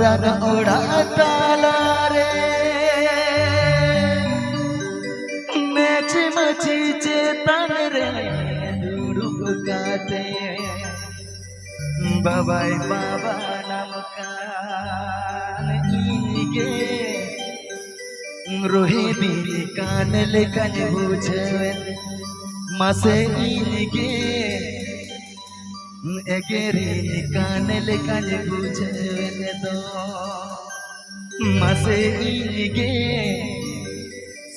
मरन ओढ़ा ताला रे नेच मची चेतन रे दुरुप गाते बाबाई बाबा नाम कान इनके रोहे बीनी कान लेकन बुझे मसे इनके एगेरी कान लेकन बुझे दो मसे इनके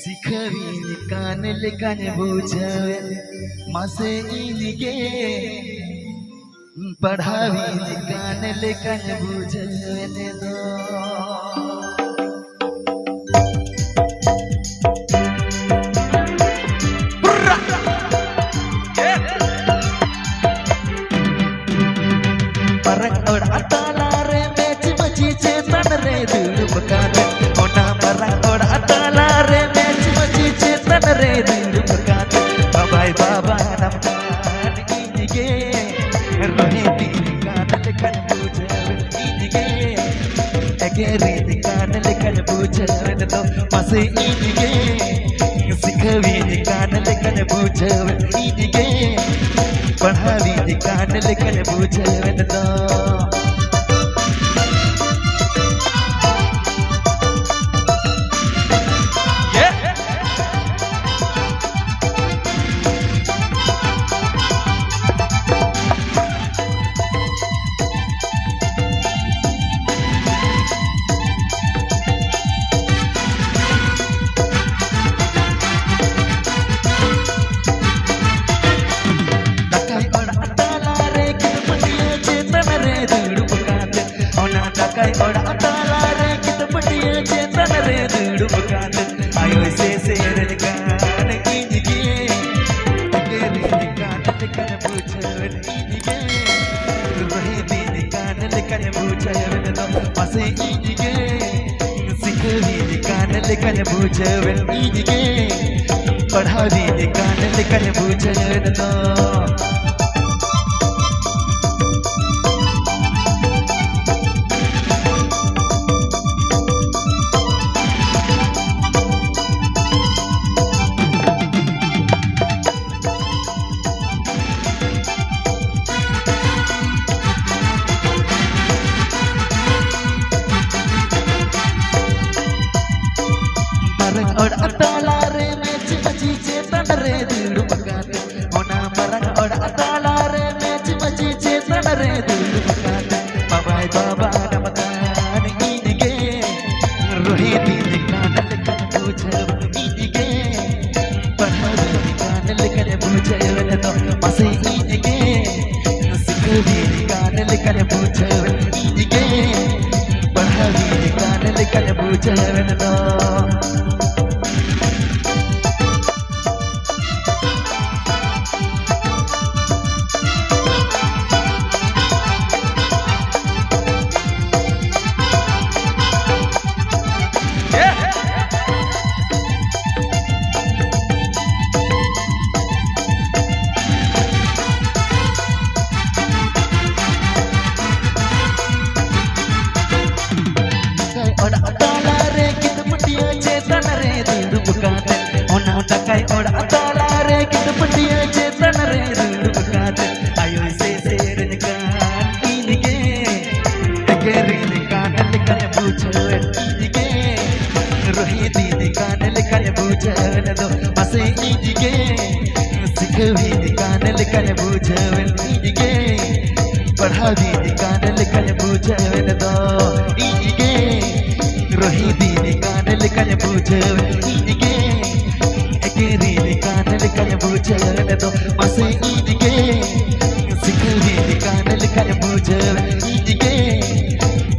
सिखवी कान लेकन बुझे मसे इनके पढ़ावी कान लेकन बुझे दो मरंग और अताला रे मैच मची चेतन रे दुरुप गाते ओना मरंग और अताला रे मैच मची चेतन रे दुरुप गाते बाबाई बाबा नाम कान इनके रोहे तीन कान लेकन बुझे इनके एगेरी कान लेकन बुझे दो मसे इनके सिखवी कान लेकन बुझे इनके पढ़ावी कान लेकन बुझे दो और अताला रे कित पटिया चेतन रे दुरुप गाते आयो से शेर कान इनके एगेरी कान लेकन बुझे इनके रोहे तीन कान लेकन बुझे दो मसे इनके सिखवी कान लेकन बुझे इनके पढ़ावी कान लेकन बुझे दो और अताला रे मैच मची चेतन रे दुरुप गाते ओना मरंग और अताला रे मैच मची चेतन रे दुरुप गाते बाबाई बाबा नाम कान इनके रोहे तीन कान लेकन बुझे इनके पढ़ावी कान लेकन बुझे दो मसे इनके सिखवी कान लेकन बुझे इनके पढ़ावी कान लेकन बुझे दो और अताला रे कित पटिया चेतन रे दुरुप गाते ओना टकाई और अताला रे कित पटिया चेतन रे दुरुप गाते आयो से शेर कान इनके एगेरी कान लेकन बुझे इनके रोहे तीन कान लेकन बुझे दो मसे इनके सिखवी कान लेकन बुझे इनके पढ़ावी कान लेकन बुझे दो इनके रोहे तीन कान लेकन बुझे इनके एगेरी कान लेकन बुझे दो मसे इनके सिखवी कान लेकन बुझे इनके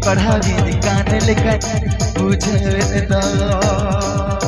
पढ़ावी कान लेकन बुझे दो।